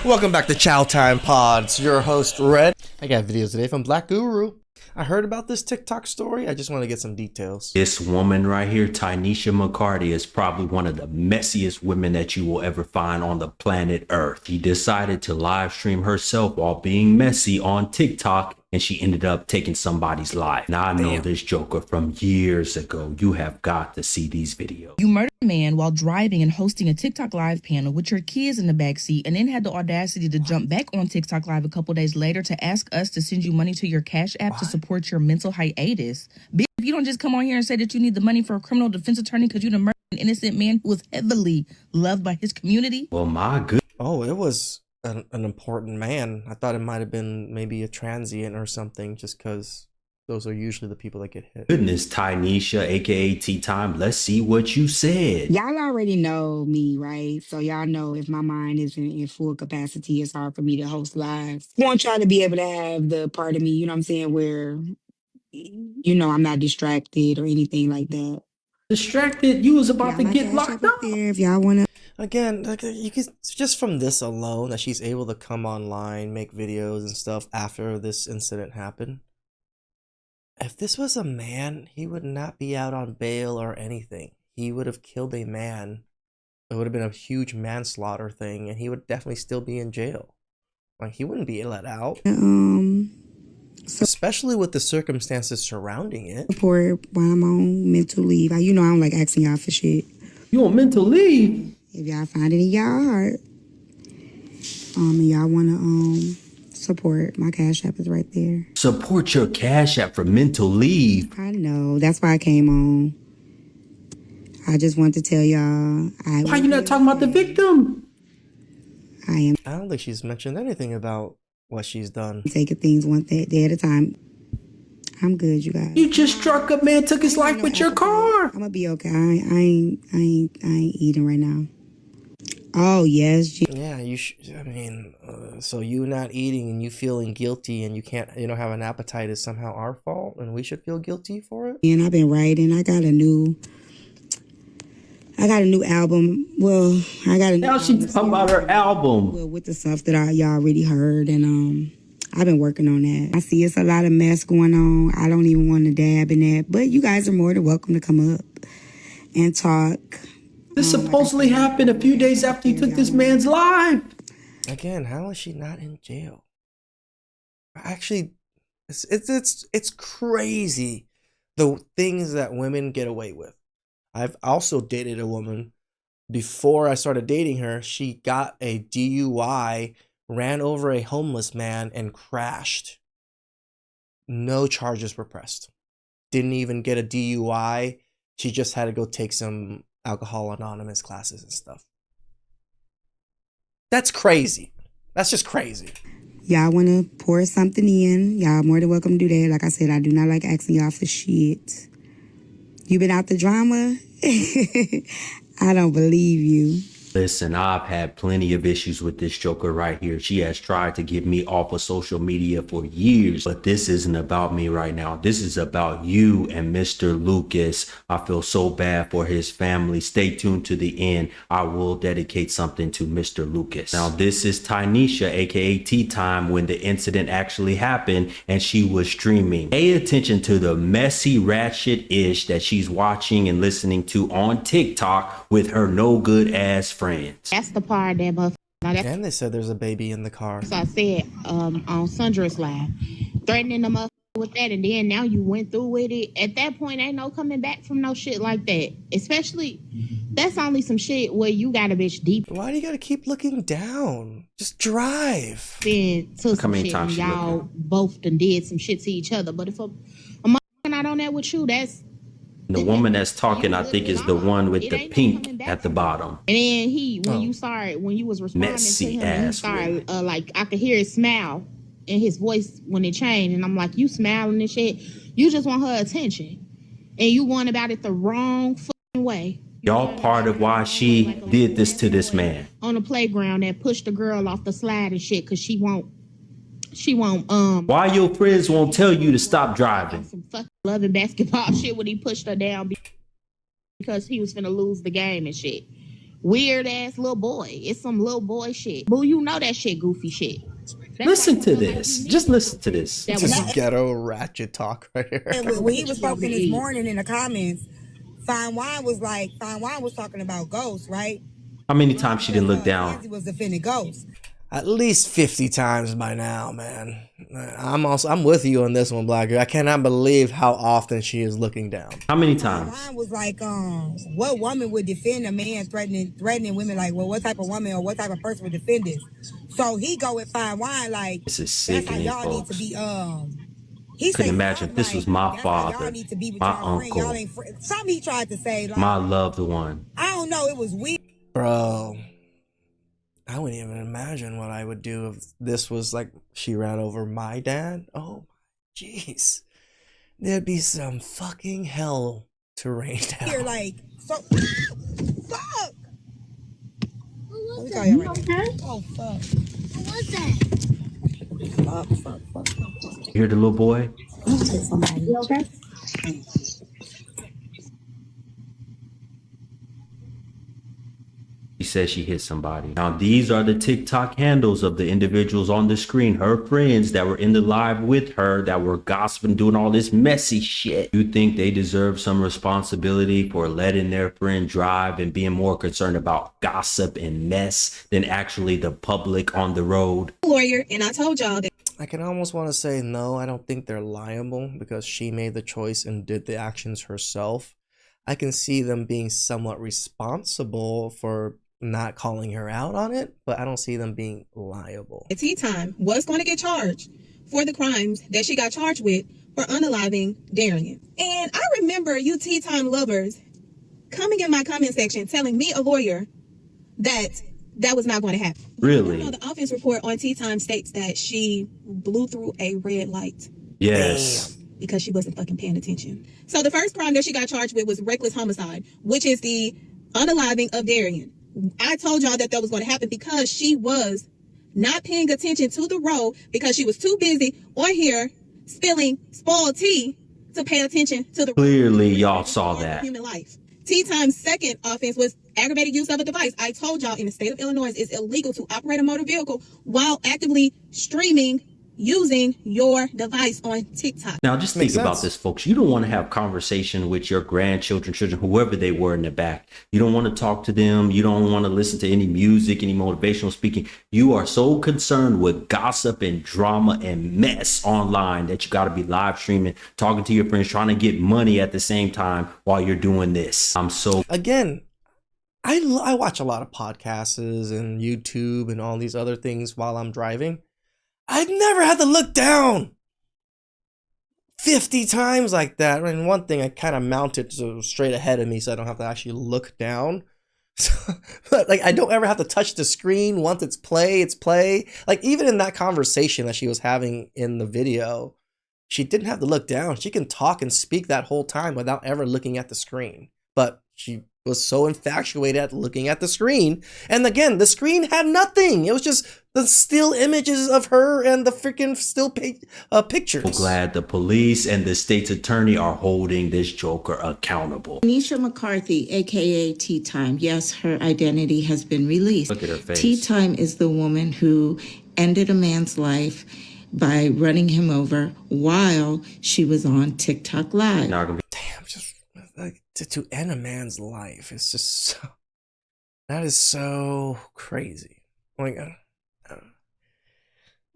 Welcome back to Chow Time Pods. Your host Red. I got videos today from BLKGURU. I heard about this TikTok story. I just want to get some details. This woman right here, Tynesha McCarty, is probably one of the messiest women that you will ever find on the planet Earth. She decided to live stream herself while being messy on TikTok, and she ended up taking somebody's life. Now I know this joker from years ago. You have got to see these videos. You murdered a man while driving and hosting a TikTok live panel with your kids in the backseat, and then had the audacity to jump back on TikTok live a couple days later to ask us to send you money to your Cash App to support your mental hiatus. Bitch, if you don't just come on here and say that you need the money for a criminal defense attorney because you done murdered an innocent man who was heavily loved by his community. Well, my good. Oh, it was an important man. I thought it might have been maybe a transient or something, just because those are usually the people that get hit. Goodness, Tynesha, aka Tyme, let's see what you said. Y'all already know me, right? So y'all know if my mind isn't in full capacity, it's hard for me to host lives. I want y'all to be able to have the part of me, you know what I'm saying, where, you know, I'm not distracted or anything like that. Distracted? You was about to My get Cash locked App up. there if y'all want to. Again, like, you could just from this alone that she's able to come online, make videos and stuff after this incident happened. If this was a man, he would not be out on bail or anything. He would have killed a man. It would have been a huge manslaughter thing, and he would definitely still be in jail. Like, he wouldn't be let out. Especially with the circumstances surrounding it. Support while I'm on mental leave. You know I don't like asking y'all for shit. You on mental leave? If y'all find it in y'all heart, and y'all want to support, my Cash App is right there. Support your Cash App for mental leave. I know. That's why I came on. I just want to tell y'all. Why you not talking about the victim? I don't think she's mentioned anything about what she's done. Taking things one day at a time. I'm good, you guys. You just struck a man, took his life with your car. I'm gonna be okay. I ain't eating right now. Oh yes. Yeah, you. I mean, so you not eating and you feeling guilty and you don't have an appetite is somehow our fault, and we should feel guilty for it. And I've been writing. I got a new album. Well, I got a new. Now she's talking about her album. Well, with the stuff that y'all already heard, and I've been working on that. I see it's a lot of mess going on. I don't even want to dab in that, but you guys are more than welcome to come up and talk. This supposedly happened a few days after you took this man's life. Again, how is she not in jail? Actually, it's crazy the things that women get away with. I've also dated a woman before I started dating her. She got a DUI, ran over a homeless man, and crashed. No charges were pressed. Didn't even get a DUI. She just had to go take some Alcohol Anonymous classes and stuff. That's crazy. That's just crazy. Y'all want to pour something in, y'all more than welcome to do that. Like I said, I do not like asking y'all for shit. You been out the drama? I don't believe you. Listen, I've had plenty of issues with this joker right here. She has tried to get me off of social media for years, but this isn't about me right now. This is about you and Mr. Lucas. I feel so bad for his family. Stay tuned to the end. I will dedicate something to Mr. Lucas. Now, this is Tynesha, aka Tyme, when the incident actually happened and she was streaming. Pay attention to the messy ratchet-ish that she's watching and listening to on TikTok with her no good ass friends. That's the part that motherfucker. And they said there's a baby in the car. So I said on Sundra's live, threatening the motherfucker with that, and then now you went through with it. At that point, ain't no coming back from no shit like that. Especially, that's only some shit where you got a bitch deep. Why do you gotta keep looking down? Just drive. Then to some shit, and y'all both done did some shit to each other. But if a motherfucker not on that with you, that's. The woman that's talking, I think, is the one with the pink at the bottom. And then when you was responding messy to him, ass he started like I could hear his smile in his voice when it changed, and I'm like, you smiling and shit. You just want her attention, and you want about it the wrong fucking way. Y'all part of why she did this to this man. On the playground that pushed the girl off the slide and shit, cause she won't. Why your friends won't tell you to stop driving? Some fucking loving basketball shit when he pushed her down because he was finna lose the game and shit. weird ass little boy. It's some little boy shit. Boo, you know that shit goofy shit. That's Listen why I to feel like this. you need Just to listen go to through this. that This with is ghetto ratchet talk right here. When he was talking this morning in the comments, Fine Wine was talking about ghosts, right? How many times she didn't look down? Tansy was defending ghosts. At least 50 times by now, man. I'm with you on this one, Black Girl. I cannot believe how often she is looking down. How many Fine times? Wine was like, what woman would defend a man threatening women? Like, well, what type of woman or what type of person would defend this? So he go with Fine Wine like, This is that's how sickening, y'all need folks. to be. He Couldn't say imagine if this was my that's how y'all father, need to be with my y'all friend. Y'all uncle, ain't something he tried to say. Like, my loved one. I don't know. It was weird. Bro, I wouldn't even imagine what I would do if this was like she ran over my dad. Oh, jeez. There'd be some fucking hell to rain down. Here, like, so, fuck. Let me call you right now. Oh, fuck. What was that? Fuck. You hear the little boy? You okay? She says she hit somebody. Now, these are the TikTok handles of the individuals on the screen, her friends that were in the live with her, that were gossiping, doing all this messy shit. You think they deserve some responsibility for letting their friend drive and being more concerned about gossip and mess than actually the public on the road? Lawyer, and I told y'all that. I can almost want to say no, I don't think they're liable because she made the choice and did the actions herself. I can see them being somewhat responsible for not calling her out on it, but I don't see them being liable. Tyme was going to get charged for the crimes that she got charged with for unaliving Darian. And I remember you Tyme lovers coming in my comment section telling me, a lawyer, that was not going to happen. Really? You know, the offense report on Tyme states that she blew through a red light. Yes. Damn. Because she wasn't fucking paying attention. So the first crime that she got charged with was reckless homicide, which is the unaliving of Darian. I told y'all that was going to happen because she was not paying attention to the road because she was too busy on here spilling spoiled tea to pay attention to the Clearly, y'all saw that. Human life. Tyme's second offense was aggravated use of a device. I told y'all in the state of Illinois, it's illegal to operate a motor vehicle while actively streaming using your device on TikTok. Now, just think about this, folks. You don't want to have conversation with your grandchildren, children, whoever they were in the back. You don't want to talk to them. You don't want to listen to any music, any motivational speaking. You are so concerned with gossip and drama and mess online that you got to be live streaming, talking to your friends, trying to get money at the same time while you're doing this. Again, I watch a lot of podcasts and YouTube and all these other things while I'm driving. I've never had to look down 50 times like that. I mean, one thing, I kind of mount it so straight ahead of me so I don't have to actually look down. But like, I don't ever have to touch the screen. Once it's play. Like, even in that conversation that she was having in the video, she didn't have to look down. She can talk and speak that whole time without ever looking at the screen. But she was so infatuated at looking at the screen. And again, the screen had nothing. It was just the still images of her and the freaking still pictures. So glad the police and the state's attorney are holding this joker accountable. Nisha McCarthy, aka Tyme. Yes, her identity has been released. Look at her face. Tyme is the woman who ended a man's life by running him over while she was on TikTok Live. Damn, just like to end a man's life. It's just so, that is so crazy. Like,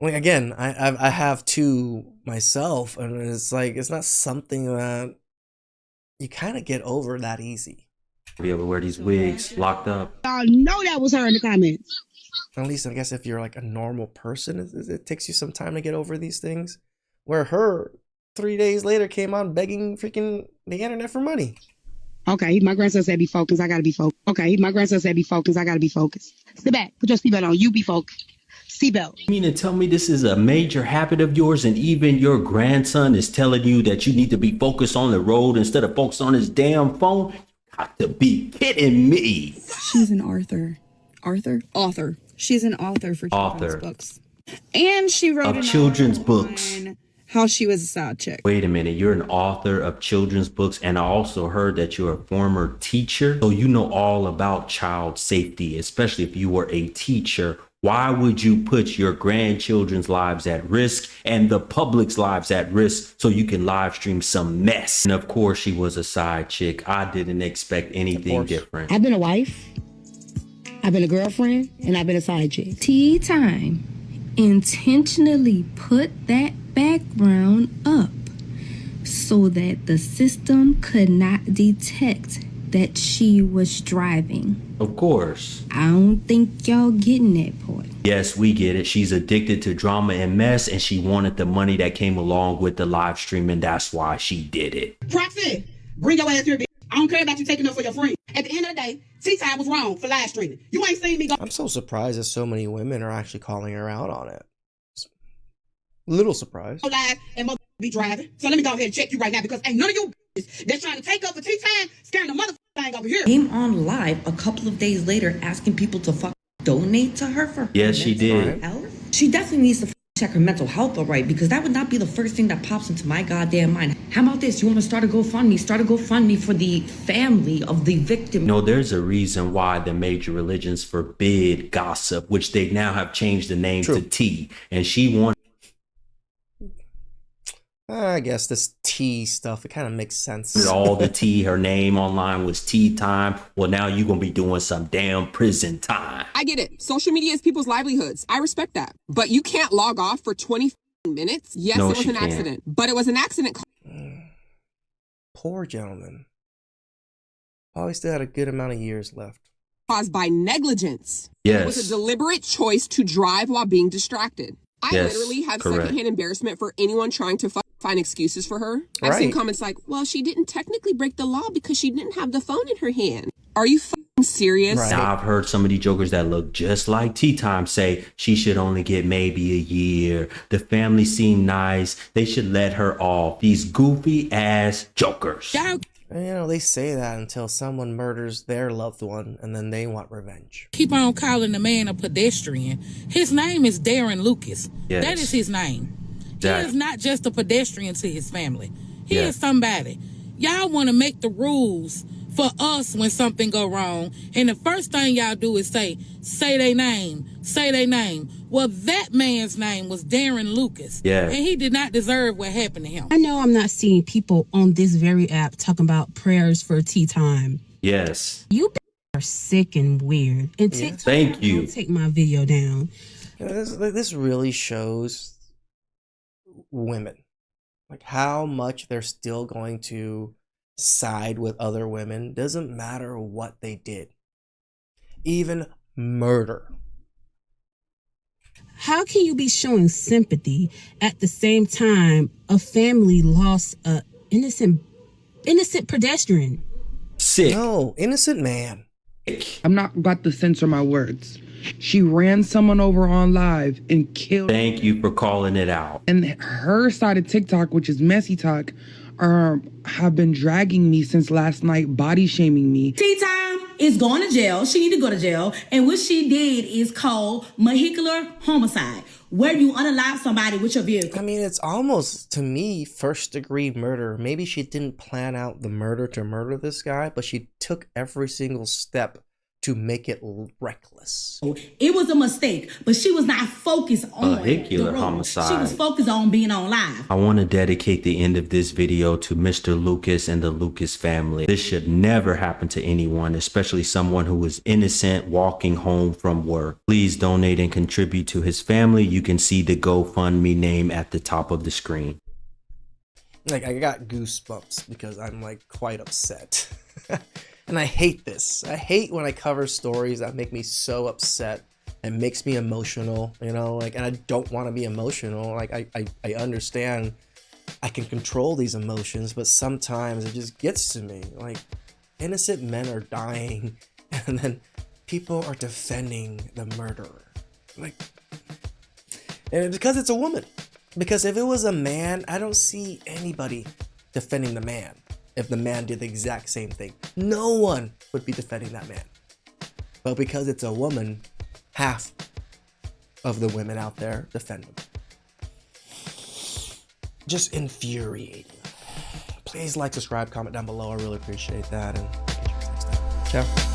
again, I have two myself, and it's like, it's not something that you kind of get over that easy. Be able to wear these wigs locked up. Y'all know that was her in the comments. At least I guess if you're like a normal person, it takes you some time to get over these things. Where her 3 days later came on begging freaking the internet for money. Okay, my grandson said be focused. I gotta be focused. Okay, my grandson said be focused. I gotta be focused. Sit back. Put your seatbelt on. You be focused. Seatbelt. You mean to tell me this is a major habit of yours, and even your grandson is telling you that you need to be focused on the road instead of focused on his damn phone? You got to be kidding me. She's an author. She's an author for children's books. And she wrote of children's books. how she was a side chick. Wait a minute, you're an author of children's books, and I also heard that you're a former teacher, so you know all about child safety, especially if you were a teacher. Why would you put your grandchildren's lives at risk and the public's lives at risk so you can live stream some mess? And of course, she was a side chick. I didn't expect anything different. I've been a wife, I've been a girlfriend, and I've been a side chick. Tyme intentionally put that background up so that the system could not detect that she was driving. Of course. I don't think y'all getting that part. Yes, we get it. She's addicted to drama and mess, and she wanted the money that came along with the live stream, and that's why she did it. Proxy, bring your ass here, bitch. I don't care about you taking up for your friend. At the end of the day, Tyme was wrong for live streaming. You ain't seen me go. I'm so surprised that so many women are actually calling her out on it. Little surprised. Live and mother be driving. So let me go ahead and check you right now because ain't none of you bitches that's trying to take up for Tyme scaring the motherfucker thing over here. Came on live a couple of days later asking people to donate to her for her Yes, she did. health. She definitely needs to check her mental health, all right, because that would not be the first thing that pops into my goddamn mind. How about this? You want to start a GoFundMe? Start a GoFundMe for the family of the victim. No, there's a reason why the major religions forbid gossip, which they now have changed the name to T. And she wanted. I guess this tea stuff, it kind of makes sense. All the tea, her name online was Tyme. Well, now you're going to be doing some damn prison time. I get it. Social media is people's livelihoods. I respect that. But you can't log off for 20 minutes. Yes, No, it was she an can't. accident. But it was an accident. Poor gentleman. Probably still had a good amount of years left. Caused by negligence. Yes. It was a deliberate choice to drive while being distracted. I Yes, literally have correct. secondhand embarrassment for anyone trying to find excuses for her. I've seen comments like, well, she didn't technically break the law because she didn't have the phone in her hand. Are you serious? Now, I've heard some of these jokers that look just like Tyme say she should only get maybe a year. The family seem nice. They should let her off. These goofy ass jokers. And, you know, they say that until someone murders their loved one and then they want revenge. Keep on calling the man a pedestrian. His name is Darren Lucas. Yes. That is his name. That- He is not just a pedestrian to his family. He Yeah. is somebody. Y'all want to make the rules for us when something go wrong, and the first thing y'all do is say their name, say their name. Well, that man's name was Darren Lucas. Yeah. And he did not deserve what happened to him. I know I'm not seeing people on this very app talking about prayers for Tyme. Yes. You are sick and weird. And TikTok, Thank you. don't take my video down. You know, this really shows women, like how much they're still going to side with other women. Doesn't matter what they did, even murder. How can you be showing sympathy at the same time a family lost a innocent pedestrian? Sick. No, innocent man. I'm not about to censor my words. She ran someone over on live and killed. Thank you for calling it out. And her side of TikTok, which is messy talk, have been dragging me since last night, body shaming me. Tyme is going to jail. She need to go to jail. And what she did is called vehicular homicide, where you unalive somebody with your vehicle. I mean, it's almost, to me, first-degree murder. Maybe she didn't plan out the murder to murder this guy, but she took every single step to make it reckless. It was a mistake, but she was not focused on Vehicular the road. homicide. She was focused on being on live. I want to dedicate the end of this video to Mr. Lucas and the Lucas family. This should never happen to anyone, especially someone who is innocent walking home from work. Please donate and contribute to his family. You can see the GoFundMe name at the top of the screen. Like, I got goosebumps because I'm like quite upset. And I hate this. I hate when I cover stories that make me so upset and makes me emotional, you know, like, and I don't want to be emotional. Like, I understand I can control these emotions, but sometimes it just gets to me. Like, innocent men are dying and then people are defending the murderer. Like, and because it's a woman. Because if it was a man, I don't see anybody defending the man. If the man did the exact same thing, no one would be defending that man. But because it's a woman, half of the women out there defend him. just infuriating. Please like, subscribe, comment down below. I really appreciate that. And catch you guys next time. Ciao.